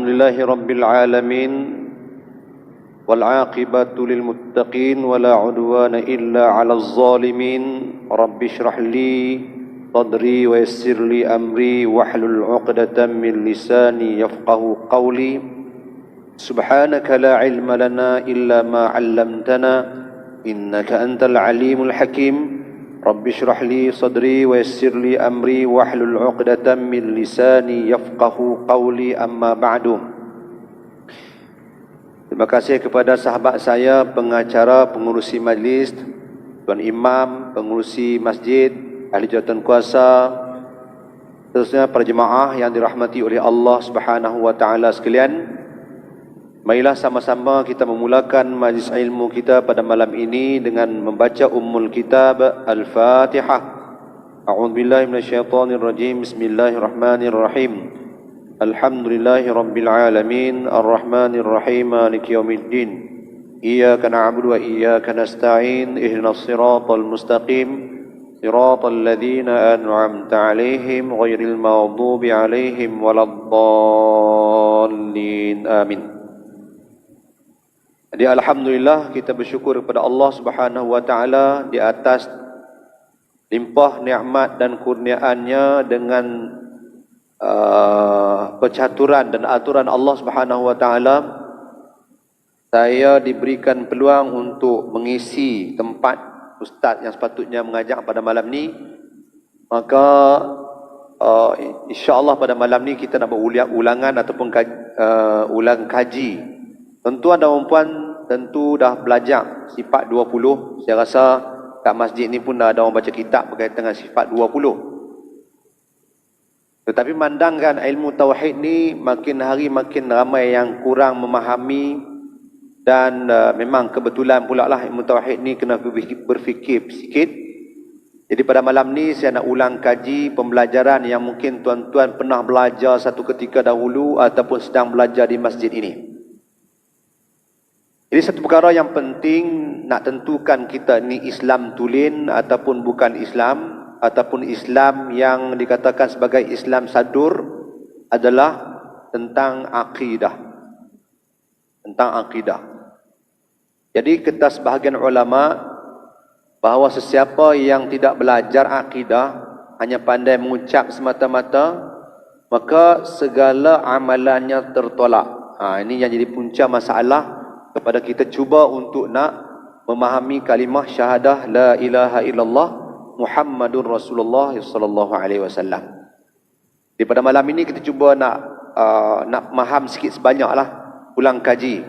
Alhamdulillahi Rabbil Alamin Wal'aqibatu lilmuttaqin Wala udwana illa ala zalimin Rabbi syrah li sadri wa yassir li amri Wahlul uqdatan min lisani yafqahu qawli Subhanaka la ilma lana illa ma 'allamtana Innaka antal alimul hakim Rabbi syrah li sadri wa yassir li amri wahlul 'uqdatam min lisani yafqahu qawli amma ba'du. Terima kasih kepada sahabat saya, pengacara, pengurusi majlis, tuan imam, pengurusi masjid, ahli jawatan kuasa, terusnya para jemaah yang dirahmati oleh Allah Subhanahu wa taala sekalian. Marilah sama-sama kita memulakan majlis ilmu kita pada malam ini dengan membaca Ummul Kitab Al-Fatihah. A'udzubillahi minasyaitonirrajim. Bismillahirrahmanirrahim. Alhamdulillahi rabbil alamin, arrahmanir rahim, maliki yaumiddin. Iyyaka na'budu wa iyyaka nasta'in. Ihdinas siratal mustaqim. Siratal ladzina an'amta 'alaihim ghairil maghdubi 'alaihim waladdallin. Amin. Jadi alhamdulillah kita bersyukur kepada Allah Subhanahu wa taala di atas limpah nikmat dan kurniaannya dengan percaturan dan aturan Allah Subhanahu wa taala. Saya diberikan peluang untuk mengisi tempat ustaz yang sepatutnya mengajak pada malam ni. Maka insya-Allah pada malam ni kita nak buat ulangan ataupun ulang kaji. Tuan-tuan dan puan tentu dah belajar sifat 20. Saya rasa kat masjid ni pun dah ada orang baca kitab berkaitan dengan sifat 20. Tetapi mandangkan ilmu tauhid ni makin hari makin ramai yang kurang memahami. Dan memang kebetulan pula lah ilmu tauhid ni kena berfikir sikit. Jadi pada malam ni saya nak ulang kaji pembelajaran yang mungkin tuan-tuan pernah belajar satu ketika dahulu ataupun sedang belajar di masjid ini. Jadi satu perkara yang penting nak tentukan kita ni Islam tulen ataupun bukan Islam, ataupun Islam yang dikatakan sebagai Islam sadur adalah tentang akidah. Tentang akidah. Jadi kata sebahagian ulama bahawa sesiapa yang tidak belajar akidah, hanya pandai mengucap semata-mata, maka segala amalannya tertolak. Ini yang jadi punca masalah kepada kita cuba untuk nak memahami kalimah syahadah la ilaha illallah Muhammadur Rasulullah sallallahu alaihi wasallam. Di pada malam ini kita cuba nak faham sikit sebanyaklah ulang kaji.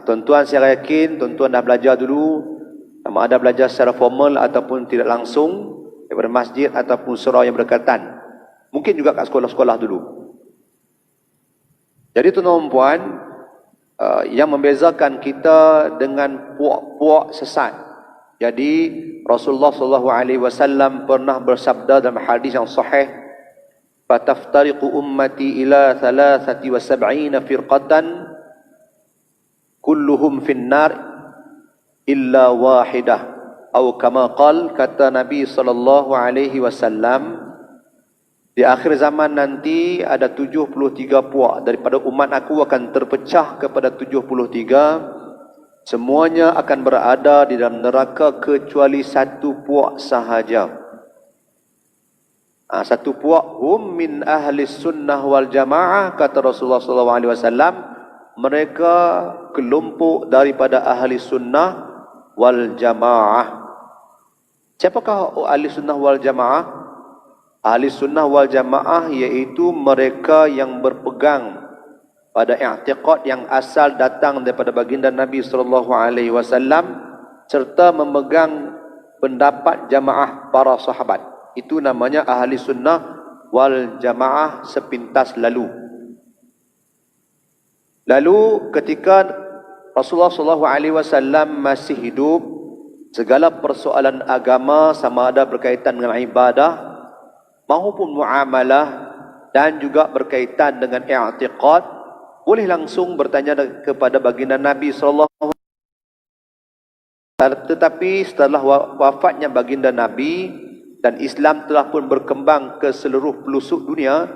Tuan-tuan saya yakin tuan-tuan dah belajar dulu, sama ada belajar secara formal ataupun tidak langsung daripada masjid ataupun surau yang berdekatan. Mungkin juga kat sekolah-sekolah dulu. Jadi tuan-tuan dan puan, yang membezakan kita dengan puak-puak sesat. Jadi Rasulullah sallallahu alaihi wasallam pernah bersabda dalam hadis yang sahih, "Fataftariqu ummati ila 73 firqatan kulluhum finnar illa wahidah." Atau kama qala, kata Nabi sallallahu alaihi wasallam, di akhir zaman nanti ada 73 puak daripada umat aku akan terpecah kepada 73. Semuanya akan berada di dalam neraka kecuali satu puak sahaja. Satu puak, hum min ahli sunnah wal jamaah, kata Rasulullah SAW. Mereka kelompok daripada ahli sunnah wal jamaah. Siapakah ahli sunnah wal jamaah? Ahli sunnah wal jamaah iaitu mereka yang berpegang pada i'tiqad yang asal datang daripada baginda Nabi SAW serta memegang pendapat jamaah para sahabat. Itu namanya ahli sunnah wal jamaah sepintas lalu. Lalu ketika Rasulullah SAW masih hidup, segala persoalan agama sama ada berkaitan dengan ibadah maupun muamalah dan juga berkaitan dengan i'tiqad, boleh langsung bertanya kepada baginda Nabi sallallahu alaihi wasallam. Tetapi setelah wafatnya baginda Nabi dan Islam telah pun berkembang ke seluruh pelosok dunia,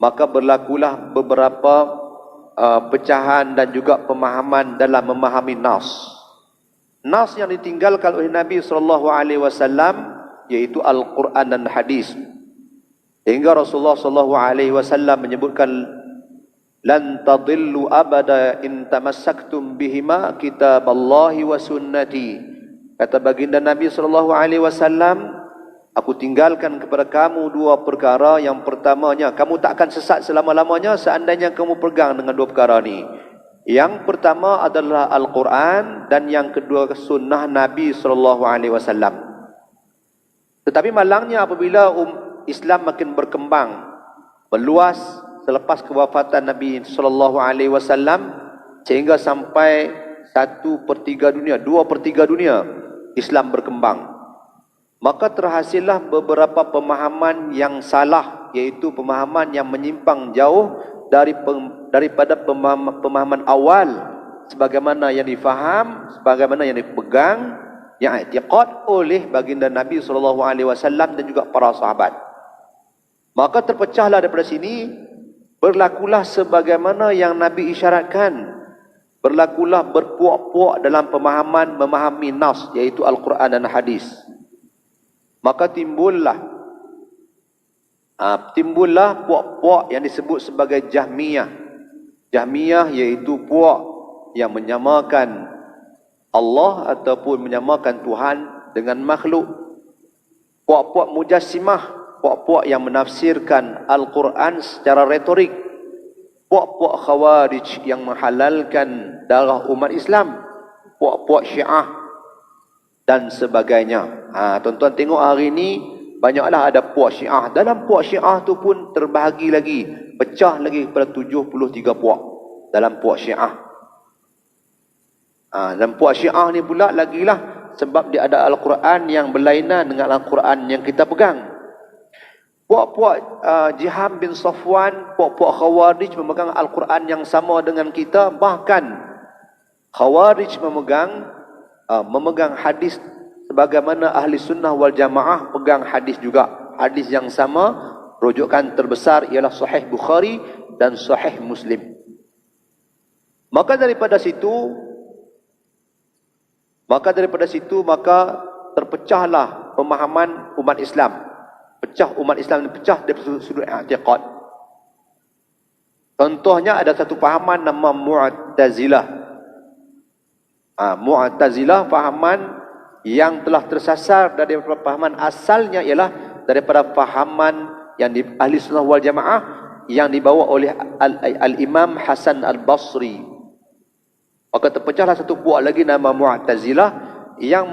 maka berlakulah beberapa pecahan dan juga pemahaman dalam memahami nas. Nas yang ditinggalkan oleh Nabi SAW yaitu Al-Quran dan hadis. Hingga Rasulullah SAW menyebutkan, lan tadillu abada in tamassaktum bihima kitaballahi wa sunnati. Kata baginda Nabi SAW, aku tinggalkan kepada kamu dua perkara. Yang pertamanya, kamu tak akan sesat selama-lamanya seandainya kamu pegang dengan dua perkara ni. Yang pertama adalah Al-Quran dan yang kedua sunnah Nabi SAW. Tetapi malangnya apabila Islam makin berkembang, meluas selepas kewafatan Nabi SAW, sehingga sampai 1/3 dunia, 2/3 dunia Islam berkembang, maka terhasillah beberapa pemahaman yang salah, iaitu pemahaman yang menyimpang jauh daripada pemahaman awal, sebagaimana yang difaham, sebagaimana yang dipegang, yang i'tiqad oleh baginda Nabi SAW dan juga para sahabat. Maka terpecahlah daripada sini, berlakulah sebagaimana yang Nabi isyaratkan, berlakulah berpuak-puak dalam pemahaman memahami nas, iaitu Al-Quran dan hadis. Maka timbullah puak-puak yang disebut sebagai Jahmiyah. Jahmiyah iaitu puak yang menyamakan Allah ataupun menyamakan Tuhan dengan makhluk. Puak-puak Mujassimah, puak-puak yang menafsirkan Al-Quran secara retorik. Puak-puak Khawarij yang menghalalkan darah umat Islam. Puak-puak Syiah dan sebagainya. Tuan-tuan tengok hari ini banyaklah ada puak Syiah. Dalam puak Syiah tu pun terbahagi lagi, pecah lagi kepada 73 puak dalam puak Syiah. Dan puak Syiah ni pula lagilah sebab dia ada Al-Quran yang berlainan dengan Al-Quran yang kita pegang. Puak-puak Jiham bin Safwan, puak-puak Khawarij memegang Al-Quran yang sama dengan kita. Bahkan Khawarij memegang hadis sebagaimana ahli sunnah wal jamaah pegang hadis juga. Hadis yang sama, rujukan terbesar ialah Sahih Bukhari dan Sahih Muslim. Maka daripada situ terpecahlah pemahaman umat Islam. Umat Islam pecah dari sudut i'tiqad. Contohnya ada satu pahaman nama Mu'tazilah. Mu'tazilah fahaman yang telah tersasar dari pahaman asalnya, ialah daripada fahaman yang di ahli sunnah wal jamaah yang dibawa oleh Al-Imam Hasan Al-Basri. Maka terpecahlah satu puak lagi nama Mu'tazilah yang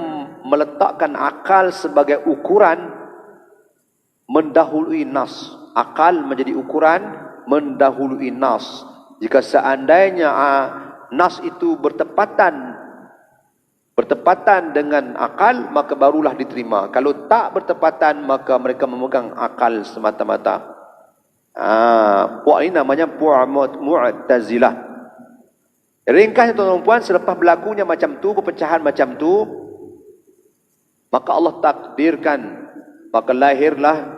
meletakkan akal sebagai ukuran mendahului nas. Akal menjadi ukuran mendahului nas. Jika seandainya nas itu bertepatan dengan akal, maka barulah diterima. Kalau tak bertepatan, maka mereka memegang akal semata-mata. Puak ini namanya puak Mu'tazilah. Ringkasnya tuan-tuan dan puan, selepas berlakunya macam tu, perpecahan macam tu, maka Allah takdirkan, maka lahirlah,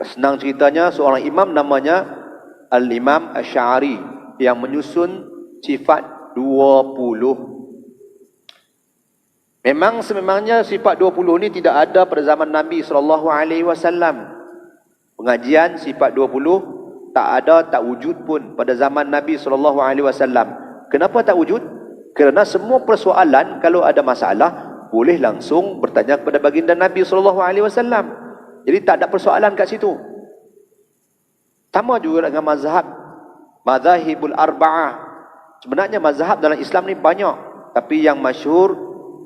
senang ceritanya, seorang imam namanya Al-Imam Asy'ari yang menyusun sifat 20. Sememangnya sifat 20 ni tidak ada pada zaman Nabi SAW. Pengajian sifat 20 tak ada, tak wujud pun pada zaman Nabi SAW. Kenapa tak wujud? Kerana semua persoalan, kalau ada masalah, boleh langsung bertanya kepada baginda Nabi SAW. Jadi tak ada persoalan kat situ. Sama juga dengan mazhabul arba'ah. Sebenarnya mazhab dalam Islam ni banyak, tapi yang masyhur,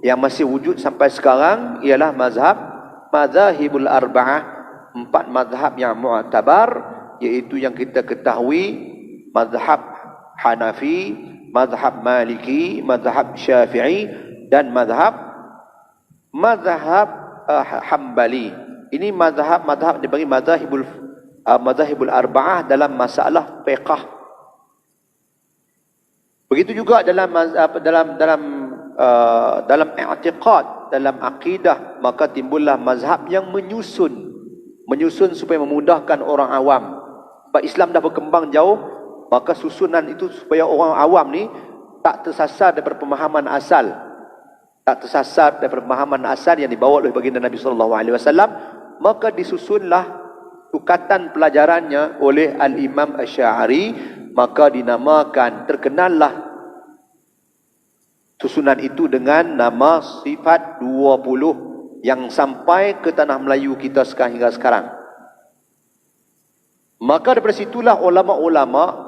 yang masih wujud sampai sekarang ialah mazhabul arba'ah. 4 mazhab yang mu'tabar, iaitu yang kita ketahui: mazhab Hanafi, mazhab Maliki, mazhab Syafi'i dan mazhab Hambali. Ini mazhab dibagi mazhabul arba'ah dalam masalah fiqh. Begitu juga dalam i'tiqad, dalam akidah, maka timbullah mazhab yang menyusun supaya memudahkan orang awam. Sebab Islam dah berkembang jauh, maka susunan itu supaya orang awam ni tak tersasar daripada pemahaman asal. Tak tersasar daripada pemahaman asal yang dibawa oleh baginda Nabi SAW, maka disusunlah sukatan pelajarannya oleh Al-Imam Asy'ari, maka dinamakan, terkenallah susunan itu dengan nama sifat 20 yang sampai ke tanah Melayu kita sekarang hingga sekarang. Maka daripada situlah ulama-ulama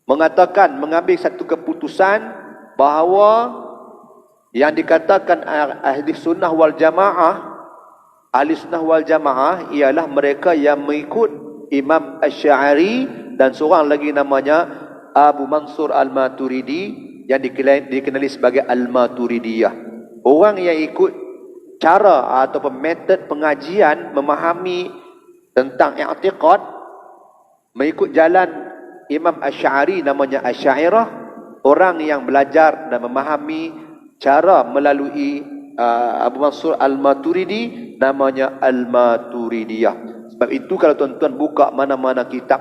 mengatakan, mengambil satu keputusan bahawa yang dikatakan ahli sunnah wal jamaah, ahli sunnah wal jamaah ialah mereka yang mengikut Imam Asy'ari dan seorang lagi namanya Abu Mansur Al-Maturidi yang dikenali sebagai Al-Maturidiyah. Orang yang ikut cara ataupun metod pengajian memahami tentang i'tiqad, mengikut jalan Imam Asy'ari namanya Asy'ariyah. Orang yang belajar dan memahami cara melalui Abu Mansur Al-Maturidi namanya Al-Maturidiyah. Sebab itu kalau tuan-tuan buka mana-mana kitab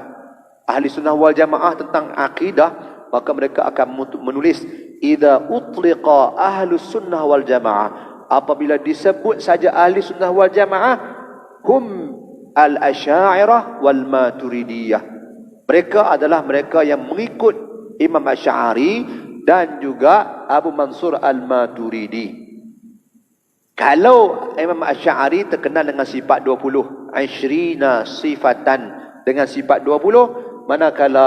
ahli sunnah wal jamaah tentang akidah, maka mereka akan menulis idza utliqa ahlus sunnah wal jamaah, apabila disebut saja ahli sunnah wal jamaah, hum al-asy'ariyah wal maturidiyah. Mereka adalah mereka yang mengikut Imam Asy'ari dan juga Abu Mansur Al-Maturidi. Kalau Imam Asy'ari terkenal dengan sifat 20, 20 sifatan, dengan sifat 20, manakala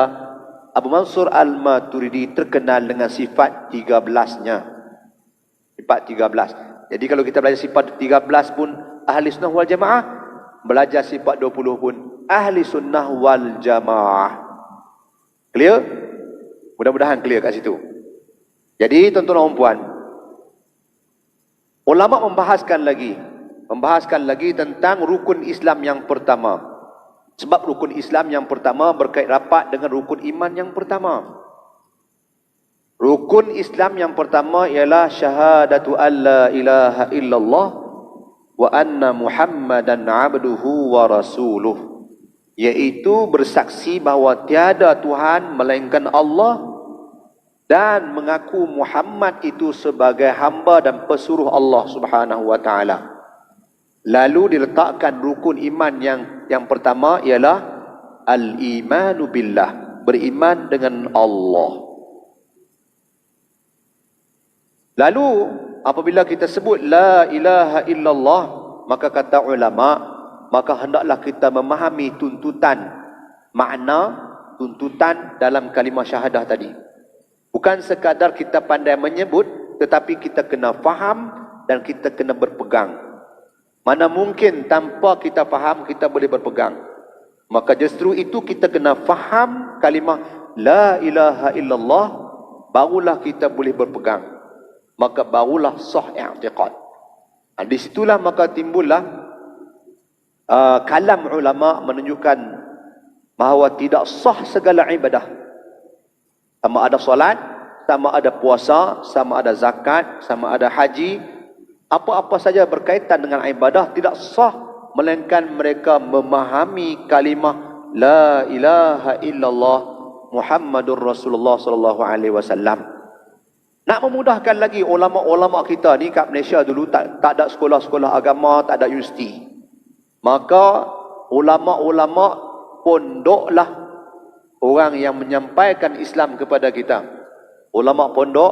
Abu Mansur Al-Maturidi terkenal dengan sifat 13-nya. Sifat 13. Jadi kalau kita belajar sifat 13 pun ahli sunnah wal jamaah, belajar sifat 20 pun ahli sunnah wal jamaah. Clear? Mudah-mudahan clear kat situ. Jadi tuan-tuan dan puan, ulama membahaskan lagi tentang rukun Islam yang pertama. Sebab rukun Islam yang pertama berkait rapat dengan rukun iman yang pertama. Rukun Islam yang pertama ialah syahadatu alla ilaha illallah wa anna Muhammadan abduhu wa rasuluh, iaitu bersaksi bahawa tiada Tuhan melainkan Allah dan mengaku Muhammad itu sebagai hamba dan pesuruh Allah Subhanahu wa taala. Lalu diletakkan rukun iman yang pertama ialah al-imanu billah, beriman dengan Allah. Lalu apabila kita sebut la ilaha illallah, maka kata ulama, maka hendaklah kita memahami tuntutan, makna tuntutan dalam kalimah syahadah tadi. Bukan sekadar kita pandai menyebut, tetapi kita kena faham dan kita kena berpegang. Mana mungkin tanpa kita faham kita boleh berpegang. Maka justru itu kita kena faham kalimah la ilaha illallah, barulah kita boleh berpegang. Maka barulah sah i'tiqad. Di situlah maka timbullah kalam ulama menunjukkan bahawa tidak sah segala ibadah. Sama ada solat, sama ada puasa, sama ada zakat, sama ada haji, apa-apa saja berkaitan dengan ibadah tidak sah melainkan mereka memahami kalimah la ilaha illallah Muhammadur Rasulullah sallallahu alaihi wasallam. Nak memudahkan lagi, ulama-ulama kita ni kat Malaysia dulu tak ada sekolah-sekolah agama, tak ada universiti. Maka ulama-ulama pondoklah orang yang menyampaikan Islam kepada kita. Ulama pondok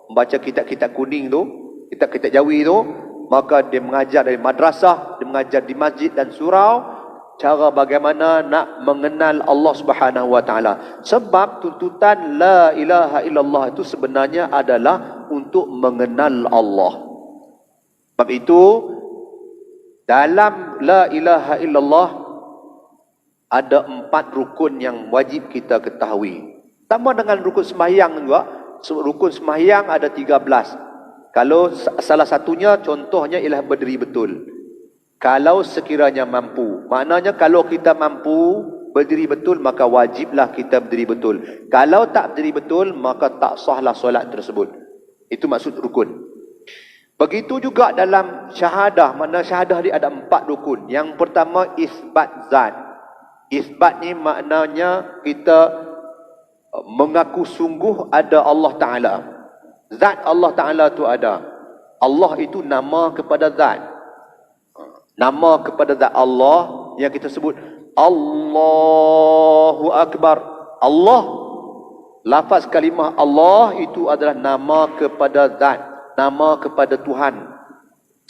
membaca kitab-kitab kuning tu, kitab-kitab Jawi tu, maka dia mengajar dari madrasah, dia mengajar di masjid dan surau cara bagaimana nak mengenal Allah Subhanahu wa taala. Sebab tuntutan la ilaha illallah itu sebenarnya adalah untuk mengenal Allah. Sebab itu dalam la ilaha illallah ada 4 rukun yang wajib kita ketahui. Sama dengan rukun sembahyang juga. Rukun sembahyang ada 13. Kalau salah satunya contohnya ialah berdiri betul. Kalau sekiranya mampu. Maknanya kalau kita mampu berdiri betul, maka wajiblah kita berdiri betul. Kalau tak berdiri betul, maka tak sahlah solat tersebut. Itu maksud rukun. Begitu juga dalam syahadah. Mana syahadah dia ada 4 rukun. Yang pertama isbat zat. Isbat ni maknanya kita mengaku sungguh ada Allah Ta'ala. Zat Allah Ta'ala tu ada. Allah itu nama kepada zat. Nama kepada zat Allah yang kita sebut Allahu Akbar. Allah, lafaz kalimah Allah itu adalah nama kepada zat, nama kepada Tuhan.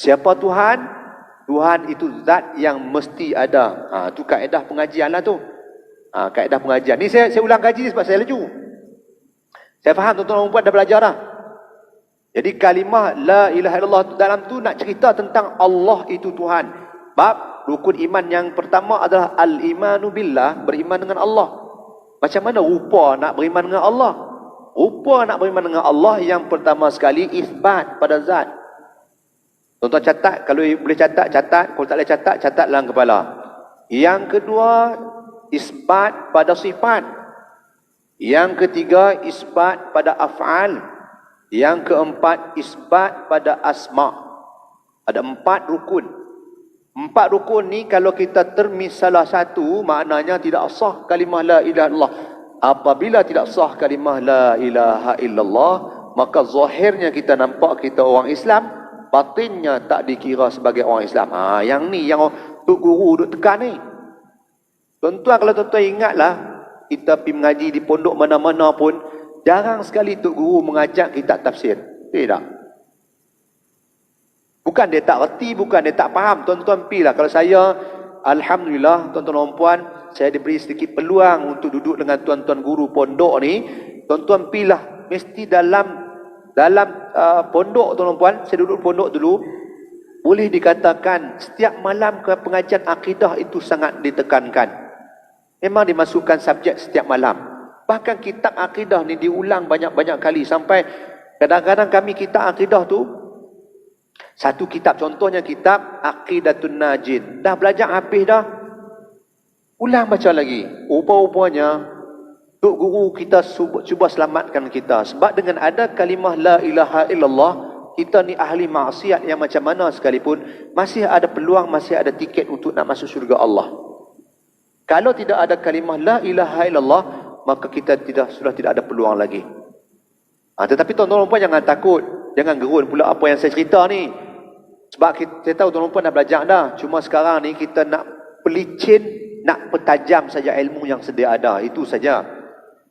Siapa Tuhan? Tuhan itu zat yang mesti ada. Itu kaedah pengajian lah tu. Kaedah pengajian. Ni saya ulang kaji ni sebab saya laju. Saya faham tuan-tuan dan puan dah belajar dah. Jadi kalimah la ilaha illallah dalam tu nak cerita tentang Allah itu Tuhan. Bab rukun iman yang pertama adalah al-imanu billah, beriman dengan Allah. Macam mana rupa nak beriman dengan Allah? Rupa nak beriman dengan Allah yang pertama sekali isbat pada zat. Tuan-tuan catat, kalau boleh catat, kalau tak boleh catat dalam kepala. Yang kedua, isbat pada sifat. Yang ketiga, isbat pada af'al. Yang keempat, isbat pada asma'. Ada 4 rukun. 4 rukun ni kalau kita termis salah satu, maknanya tidak sah kalimah la ilaha illallah. Apabila tidak sah kalimah la ilaha illallah, maka zahirnya kita nampak kita orang Islam, batinnya tak dikira sebagai orang Islam. Yang ni yang Tok Guru duk tekan ni. Tuan-tuan, kalau tuan-tuan ingatlah, kita pergi mengaji di pondok mana-mana pun, jarang sekali Tok Guru mengajak kita tafsir. Tak. Bukan dia tak reti, bukan dia tak faham. Tuan-tuan pergilah. Kalau saya, alhamdulillah, tuan-tuan dan puan, saya diberi sedikit peluang untuk duduk dengan tuan-tuan guru pondok ni. Tuan-tuan pergilah. Mesti dalam pondok, tuan-tuan dan puan, saya duduk pondok dulu, boleh dikatakan setiap malam ke pengajian akidah itu sangat ditekankan. Memang dimasukkan subjek setiap malam. Bahkan kitab akidah ni diulang banyak-banyak kali. Sampai kadang-kadang kami kitab akidah tu, satu kitab, contohnya kitab Aqidatun Najin. Dah belajar habis dah, ulang baca lagi. Rupa-rupanya Tok Guru kita cuba selamatkan kita. Sebab dengan ada kalimah la ilaha illallah, kita ni ahli maksiat yang macam mana sekalipun, masih ada peluang, masih ada tiket untuk nak masuk syurga Allah. Kalau tidak ada kalimah la ilaha illallah, maka kita sudah tidak ada peluang lagi. Tetapi tuan-tuan dan puan jangan takut, jangan gerun pula apa yang saya cerita ni. Sebab saya tahu tuan-tuan dan puan dah belajar dah. Cuma sekarang ni kita nak pelicin, nak pertajam saja ilmu yang sedia ada. Itu saja.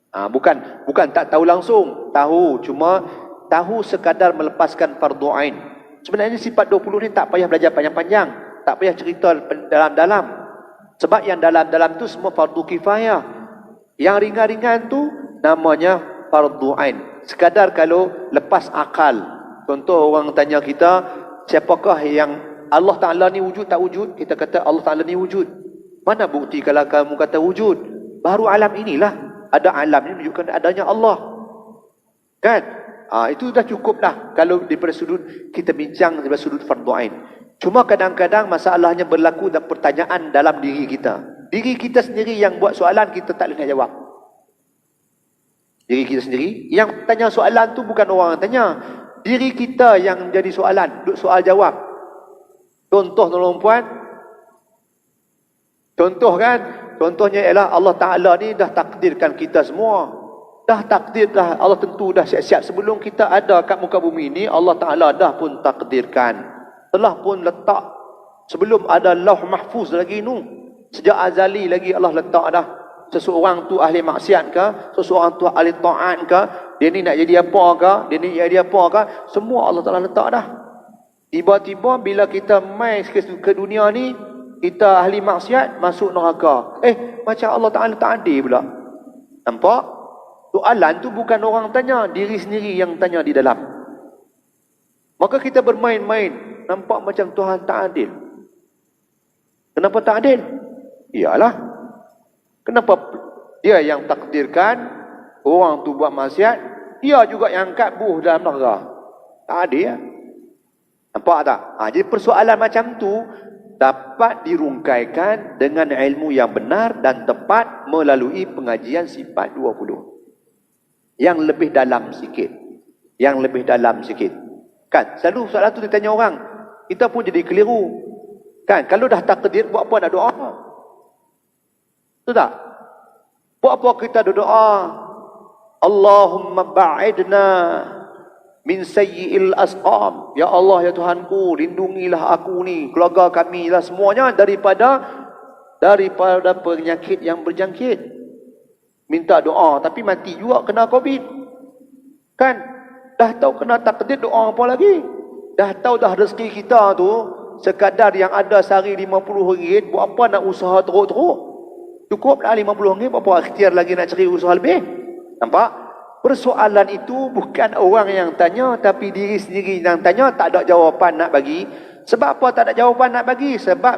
Bukan tak tahu langsung. Tahu, cuma tahu sekadar melepaskan fardu ain. Sebenarnya sifat 20 ni tak payah belajar panjang-panjang. Tak payah cerita dalam-dalam. Sebab yang dalam-dalam tu semua fardu kifayah. Yang ringan-ringan tu namanya fardu ain. Sekadar kalau lepas akal. Contoh orang tanya kita, siapakah yang Allah Ta'ala ni wujud tak wujud? Kita kata Allah Ta'ala ni wujud. Mana bukti kalau kamu kata wujud? Baru alam inilah. Ada alam ni menunjukkan adanya Allah. Kan? Itu dah cukup dah. Kalau daripada sudut, kita bincang daripada sudut fardu ain. Cuma kadang-kadang masalahnya berlaku dan pertanyaan dalam diri kita. Diri kita sendiri yang buat soalan, kita tak boleh nak jawab. Diri kita sendiri. Yang tanya soalan tu bukan orang yang tanya. Diri kita yang menjadi soalan. Duk soal jawab. Contoh tuan-tuan puan. Contoh kan. Contohnya ialah Allah Ta'ala ni dah takdirkan kita semua. Dah takdir dah. Allah tentu dah siap-siap. Sebelum kita ada kat muka bumi ni, Allah Ta'ala dah pun takdirkan. Telah pun letak. Sebelum ada lauh mahfuz lagi nu. Sejak azali lagi Allah letak dah. Seseorang tu ahli maksiat ke, seseorang tu ahli ta'at ke, dia ni nak jadi apa ke, dia ni jadi apa ke, semua Allah Ta'ala letak dah. Tiba-tiba bila kita mai ke dunia ni, kita ahli maksiat, masuk neraka. Macam Allah Ta'ala tak adil pula. Nampak? Soalan tu bukan orang tanya, diri sendiri yang tanya di dalam. Maka kita bermain-main, nampak macam Tuhan tak adil. Kenapa tak adil? Iyalah. Kenapa dia yang takdirkan orang tu buat maksiat, dia juga yang angkat buh dalam neraka? Tak adil ya? Nampak tak? Jadi persoalan macam tu dapat dirungkaikan dengan ilmu yang benar dan tepat melalui pengajian sifat 20. Yang lebih dalam sikit. Yang lebih dalam sikit. Kan? Selalu soalan tu ditanya orang. Kita pun jadi keliru. Kan? Kalau dah takdir, buat apa nak doa? Betul tak? Buat apa kita doa? Allahumma ba'idna min sayyi'il asqam. Ya Allah, ya Tuhanku, lindungilah aku ni, keluarga kami lah semuanya daripada penyakit yang berjangkit. Minta doa tapi mati juga kena COVID. Kan? Dah tahu kena takdir, doa apa lagi? Dah tahu dah rezeki kita tu sekadar yang ada sehari RM50, buat apa nak usaha teruk-teruk? Cukup dah RM50, buat apa ikhtiar lagi nak cari usaha lebih? Nampak? Persoalan itu bukan orang yang tanya, tapi diri sendiri yang tanya, tak ada jawapan nak bagi. Sebab apa tak ada jawapan nak bagi? Sebab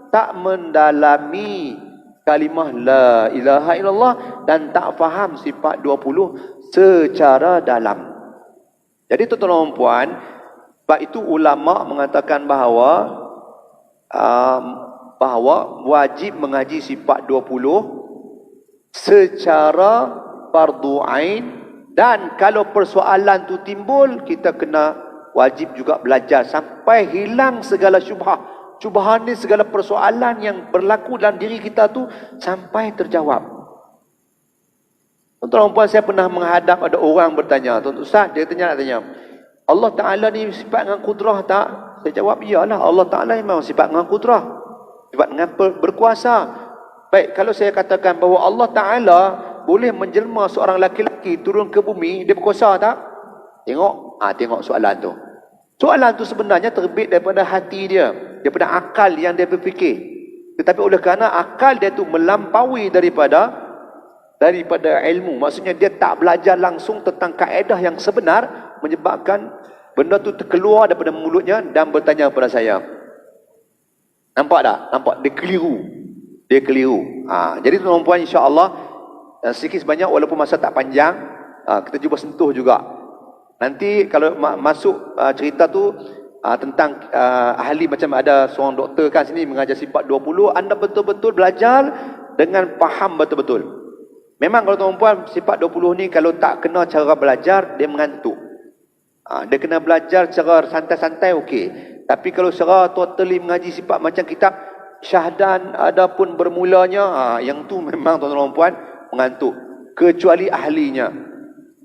tak mendalami kalimah la ilaha illallah dan tak faham sifat 20 secara dalam. Jadi tuan-tuan dan puan, sebab itu ulama mengatakan bahawa wajib mengaji sifat 20 secara fardu ain, dan kalau persoalan tu timbul, kita kena wajib juga belajar sampai hilang segala syubhah. Syubhah ni segala persoalan yang berlaku dalam diri kita tu sampai terjawab. Tuan-tuan dan puan, saya pernah menghadap ada orang bertanya, Tuan Ustaz, dia tanya, Allah Ta'ala ni sifat dengan kudrah tak? Saya jawab, iyalah, Allah Ta'ala memang sifat dengan kudrah, sifat dengan berkuasa. Baik, kalau saya katakan bahawa Allah Ta'ala boleh menjelma seorang lelaki turun ke bumi, dia berkuasa tak? Tengok, tengok soalan tu. Soalan tu sebenarnya terbit daripada hati dia, daripada akal yang dia berfikir. Tetapi oleh kerana akal dia tu melampaui daripada ilmu, maksudnya dia tak belajar langsung tentang kaedah yang sebenar, menyebabkan benda tu terkeluar daripada mulutnya dan bertanya kepada saya. Nampak tak? Nampak? Dia keliru. Jadi tuan-tuan puan, insya-Allah sedikit sebanyak, walaupun masa tak panjang, kita cuba sentuh juga. Nanti kalau masuk cerita tu tentang ahli, macam ada seorang doktor kan sini mengajar sifat 20, anda betul-betul belajar dengan faham betul-betul. Memang kalau tuan-tuan, sifat 20 ni kalau tak kena cara belajar, dia mengantuk. Dia kena belajar secara santai-santai, okey. Tapi kalau secara totally mengaji sifat macam kitab Syahdan adapun bermulanya, yang tu memang tuan-tuan puan mengantuk. Kecuali ahlinya.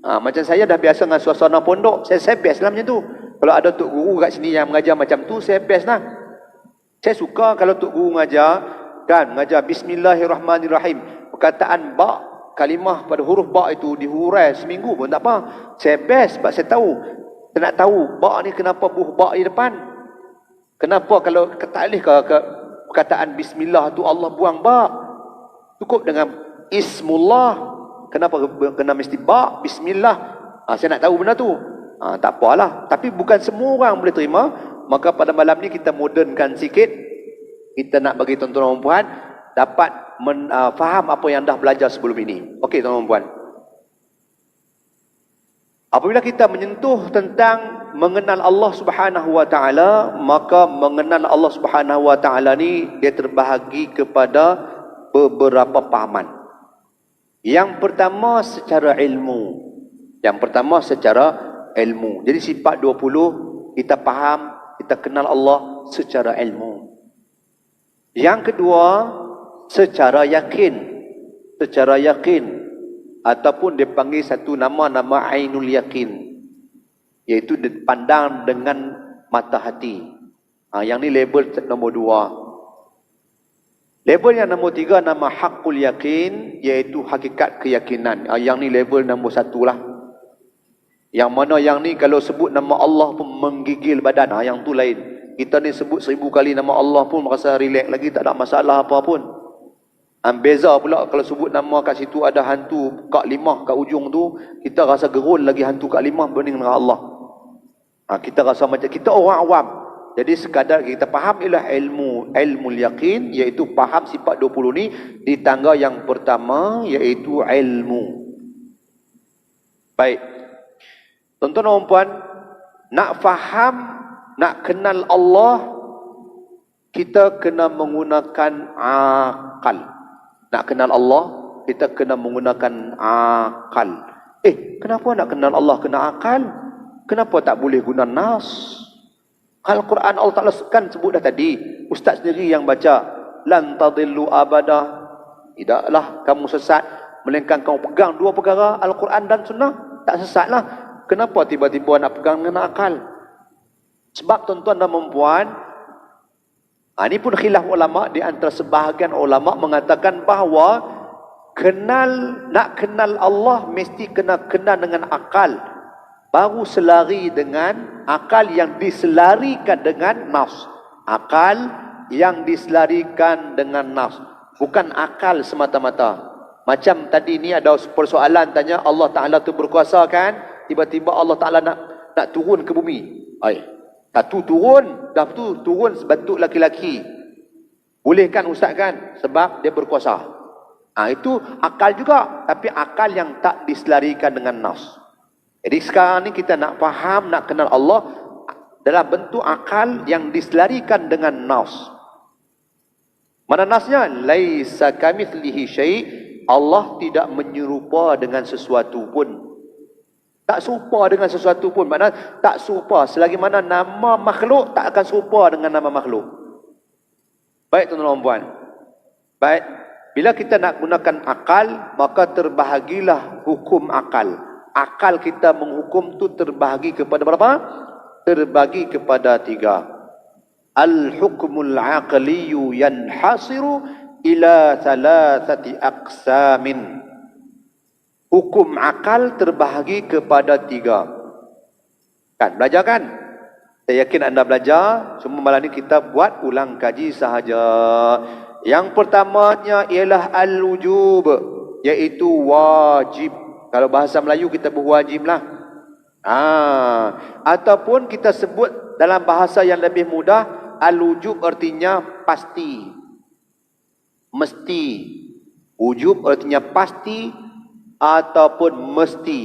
Macam saya dah biasa dengan suasana pondok, saya best lah macam tu. Kalau ada tok guru kat sini yang mengajar macam tu, saya best lah. Saya suka kalau tok guru mengajar, kan, mengajar Bismillahirrahmanirrahim. Perkataan ba', kalimah pada huruf ba' itu dihurai seminggu pun tak apa. Saya best sebab saya tahu. Saya nak tahu ba' ni kenapa buh ba' di depan. Kenapa kalau taklih ke perkataan bismillah tu Allah buang ba'? Cukup dengan ismullah. Kenapa kena mesti ba', bismillah? Saya nak tahu benda tu. Tak apalah. Tapi bukan semua orang boleh terima. Maka pada malam ni kita modernkan sikit. Kita nak bagi tuan-tuan dan puan dapat faham apa yang dah belajar sebelum ini. Okey tuan-tuan dan puan. Apabila kita menyentuh tentang mengenal Allah Subhanahu wa taala, maka mengenal Allah Subhanahu wa taala ni dia terbahagi kepada beberapa pahaman. Yang pertama secara ilmu. Jadi sifat 20 kita faham, kita kenal Allah secara ilmu. Yang kedua secara yakin. Ataupun dipanggil satu nama ainul yakin, iaitu dipandang dengan mata hati. Yang ni label nombor 2. Label yang nombor 3 nama haqqul yakin, iaitu hakikat keyakinan. Yang ni label nombor 1 lah. Yang mana yang ni kalau sebut nama Allah pun menggigil badan. Yang tu lain. Kita ni sebut 1000 kali nama Allah pun merasa relax lagi, tak ada masalah apa pun. Beza pula kalau sebut nama kat situ ada hantu Kak Limah kat ujung tu, kita rasa gerun lagi hantu Kak Limah berbanding dengan Allah. Kita rasa macam kita orang awam. Jadi sekadar kita faham ialah ilmul yakin, iaitu faham sifat 20 ni di tangga yang pertama, iaitu ilmu. Baik. Tuan-tuan dan puan, nak faham, nak kenal Allah, kita kena menggunakan akal. Nak kenal Allah, kita kena menggunakan akal. Kenapa nak kenal Allah kena akal? Kenapa tak boleh guna nas? Al-Quran Allah Ta'ala kan sebut dah tadi. Ustaz sendiri yang baca. Lan tadillu abada Tidaklah kamu sesat, melainkan kamu pegang dua perkara, Al-Quran dan Sunnah, tak sesatlah. Kenapa tiba-tiba nak pegang dengan akal? Sebab tuan-tuan dan puan, ini pun khilaf ulama, di antara sebahagian ulama mengatakan bahawa nak kenal Allah mesti kena kenal dengan akal, baru selari dengan akal yang diselarikan dengan nafs. Akal yang diselarikan dengan nafs, bukan akal semata-mata. Macam tadi ni ada persoalan tanya, Allah Ta'ala tu berkuasa kan, tiba-tiba Allah Ta'ala nak turun ke bumi. Satu turun, dah tu turun sebentuk laki-laki. Boleh kan ustaz kan? Sebab dia berkuasa. Itu akal juga, tapi akal yang tak diselarikan dengan nafs. Jadi sekarang ni kita nak faham, nak kenal Allah dalam bentuk akal yang diselarikan dengan nafs. Mana nafsnya? Laisa kamitslihi syai'. Allah tidak menyerupa dengan sesuatu pun. Tak serupa dengan sesuatu pun. Maknanya tak serupa. Selagi mana nama makhluk tak akan serupa dengan nama makhluk. Baik tuan-tuan dan puan. Baik. Bila kita nak gunakan akal, maka terbahagilah hukum akal. Akal kita menghukum tu terbahagi kepada berapa? Terbagi kepada 3. Al-hukmul aqliyu yanhasiru ila thalathati aqsamin. Hukum akal terbahagi kepada 3. Kan, belajar kan? Saya yakin anda belajar. Cuma malam ni kita buat ulang kaji sahaja. Yang pertamanya ialah al-wujub, iaitu wajib. Kalau bahasa Melayu kita berwajib lah. Ataupun kita sebut dalam bahasa yang lebih mudah, al-wujub artinya pasti. Mesti. Wujub artinya pasti ataupun mesti.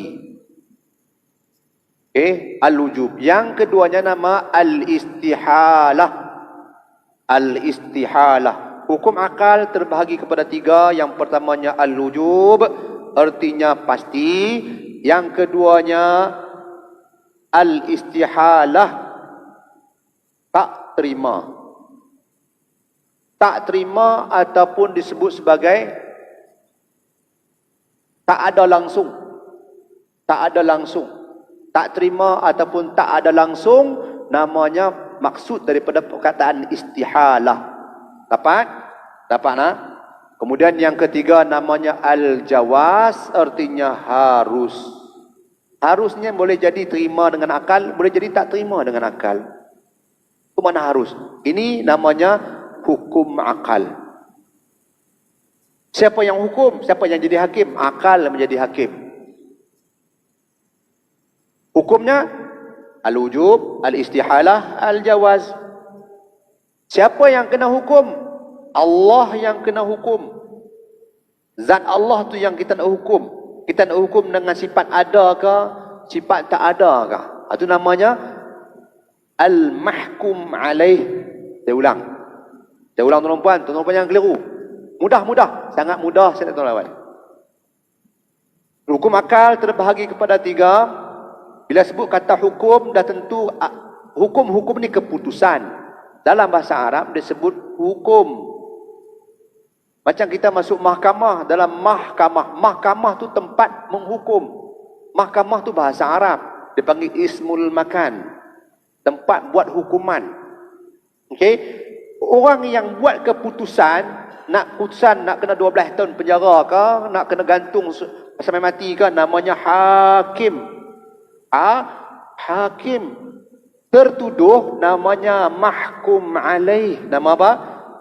Al-wujub. Yang keduanya nama al-istihalah. Al-istihalah. Hukum akal terbahagi kepada 3. Yang pertamanya al-wujub, artinya pasti. Yang keduanya al-istihalah, tak terima. Tak terima ataupun disebut sebagai tak ada langsung. Tak ada langsung. Tak terima ataupun tak ada langsung, namanya maksud daripada perkataan istihalah. Dapat? Dapat nak? Kemudian yang ketiga namanya al-jawaz, artinya harus. Harusnya boleh jadi terima dengan akal, boleh jadi tak terima dengan akal. Itu mana harus? Ini namanya hukum akal. Siapa yang hukum? Siapa yang jadi hakim? Akal menjadi hakim. Hukumnya al-wujub, al-istihalah, al-jawaz. Siapa yang kena hukum? Allah yang kena hukum. Zat Allah tu yang kita nak hukum. Kita nak hukum dengan sifat ada ke, sifat tak ada ke. Itu namanya al-mahkum alaih. Saya ulang tuan-tuan, tuan-tuan yang keliru. Mudah, sangat mudah saya nak tuan-tuan. Hukum akal terbahagi kepada 3. Bila sebut kata hukum, dah tentu hukum ni keputusan. Dalam bahasa Arab disebut hukum. Macam kita masuk mahkamah, dalam mahkamah. Mahkamah tu tempat menghukum. Mahkamah tu bahasa Arab, dipanggil ismul makan, tempat buat hukuman. Okey. Orang yang buat keputusan, nak kena 12 tahun penjara ke, nak kena gantung sampai mati ke, namanya hakim. Hakim. Tertuduh namanya mahkum alaih. Nama apa?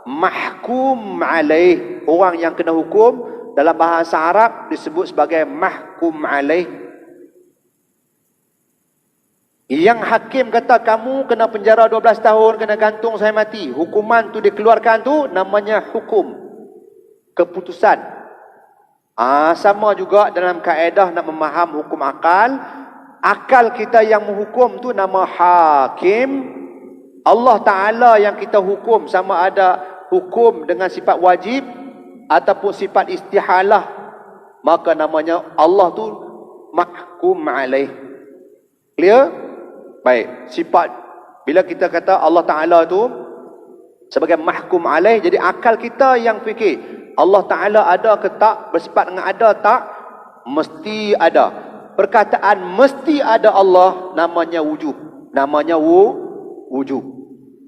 Mahkum alaih. Orang yang kena hukum dalam bahasa Arab disebut sebagai mahkum alaih. Yang hakim kata kamu kena penjara 12 tahun, kena gantung sampai mati. Hukuman tu dikeluarkan tu namanya hukum. Keputusan. Sama juga dalam kaedah nak memaham hukum akal. Akal kita yang menghukum tu nama hakim. Allah Ta'ala yang kita hukum, sama ada hukum dengan sifat wajib ataupun sifat istihalah, maka namanya Allah tu mahkum alaih. Clear? Baik, sifat bila kita kata Allah Ta'ala tu sebagai mahkum alaih, jadi akal kita yang fikir Allah Ta'ala ada ke tak, bersifat dengan ada tak, mesti ada. Perkataan mesti ada Allah namanya wujub. Namanya wujub.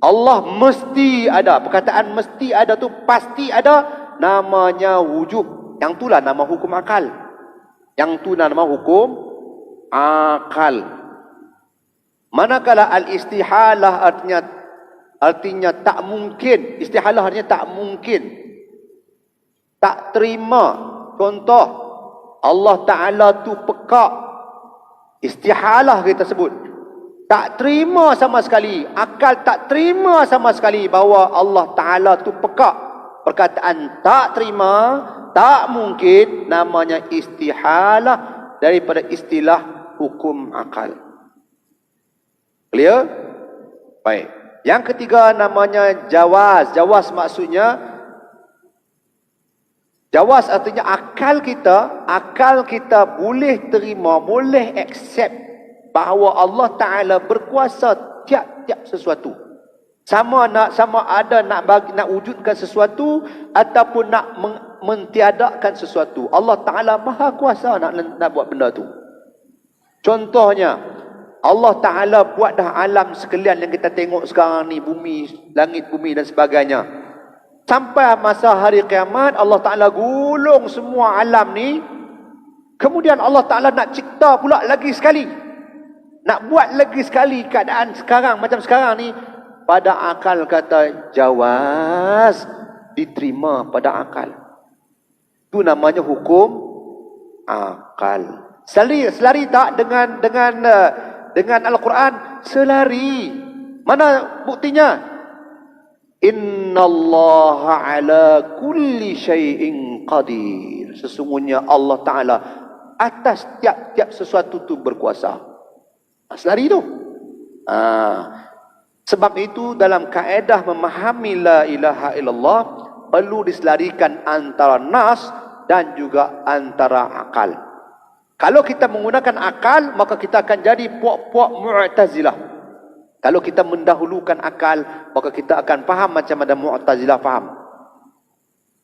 Allah mesti ada. Perkataan mesti ada tu pasti ada, namanya wujub. Yang itulah nama hukum akal. Yang tu nama hukum akal. Manakala al-istihalah artinya tak mungkin. Istihalah artinya tak mungkin, tak terima. Contoh, Allah Ta'ala tu pekak. Istihalah kita sebut. Tak terima sama sekali. Akal tak terima sama sekali bahawa Allah Ta'ala tu pekak. Perkataan tak terima, tak mungkin, namanya istihalah daripada istilah hukum akal. Clear? Baik. Yang ketiga namanya jawaz. Jawaz maksudnya, jawaz artinya akal kita boleh terima, boleh accept bahawa Allah Ta'ala berkuasa tiap-tiap sesuatu. Sama ada nak wujudkan sesuatu ataupun nak mentiadakan sesuatu. Allah Ta'ala maha kuasa nak buat benda tu. Contohnya, Allah Ta'ala buat dah alam sekalian yang kita tengok sekarang ni, bumi, langit, bumi dan sebagainya. Sampai masa hari kiamat, Allah Ta'ala gulung semua alam ni. Kemudian Allah Ta'ala nak cipta pula lagi sekali. Nak buat lagi sekali keadaan sekarang, macam sekarang ni. Pada akal kata jawaz, diterima pada akal. Itu namanya hukum akal. Selari tak dengan Al-Quran? Selari. Mana buktinya? Innallaha ala kulli syai'in qadir. Sesungguhnya Allah Ta'ala atas tiap-tiap sesuatu tu berkuasa. Selari tu. Sebab itu dalam kaedah memahami la ilaha illallah perlu diselarikan antara nas dan juga antara akal. Kalau kita menggunakan akal, maka kita akan jadi puak-puak Mu'tazilah. Kalau kita mendahulukan akal, maka kita akan faham macam mana Mu'tazilah faham.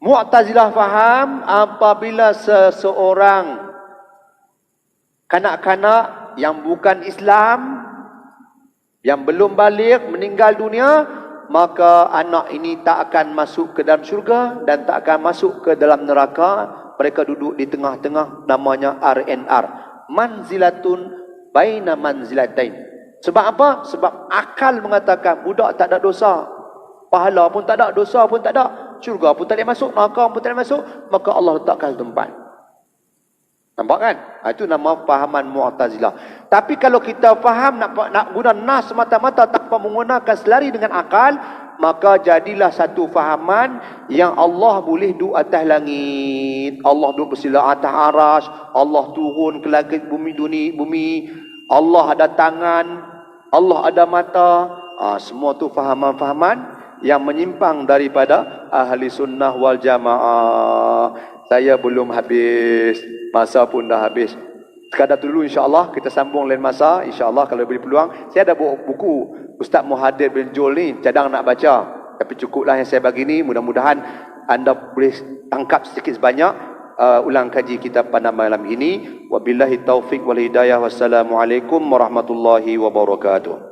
Mu'tazilah faham apabila seseorang kanak-kanak yang bukan Islam, yang belum balik, meninggal dunia, maka anak ini tak akan masuk ke dalam syurga dan tak akan masuk ke dalam neraka. Mereka duduk di tengah-tengah, namanya RNR. Manzilatun baina manzilatain. Sebab apa? Sebab akal mengatakan budak tak ada dosa. Pahala pun tak ada, dosa pun tak ada. Syurga pun tak boleh masuk, neraka pun tak boleh masuk. Maka Allah letakkan tempat. Nampak kan? Itu nama fahaman Mu'tazilah. Tapi kalau kita faham nak guna nas semata-mata tanpa menggunakan selari dengan akal, maka jadilah satu fahaman yang Allah boleh duduk atas langit, Allah duduk bersila atas aras, Allah turun ke langit bumi, Allah ada tangan, Allah ada mata. Semua tu fahaman-fahaman yang menyimpang daripada ahli sunnah wal jamaah. Saya belum habis, masa pun dah habis. Sekadar dulu, insyaAllah kita sambung lain masa, insyaAllah kalau beri peluang. Saya ada buku Ustaz Muhadir bin Jol ni, cadang nak baca. Tapi cukuplah yang saya bagi ni, mudah-mudahan anda boleh tangkap sedikit sebanyak ulang kaji kita pada malam ini. Wabillahi taufiq wal hidayah. Wassalamualaikum warahmatullahi wabarakatuh.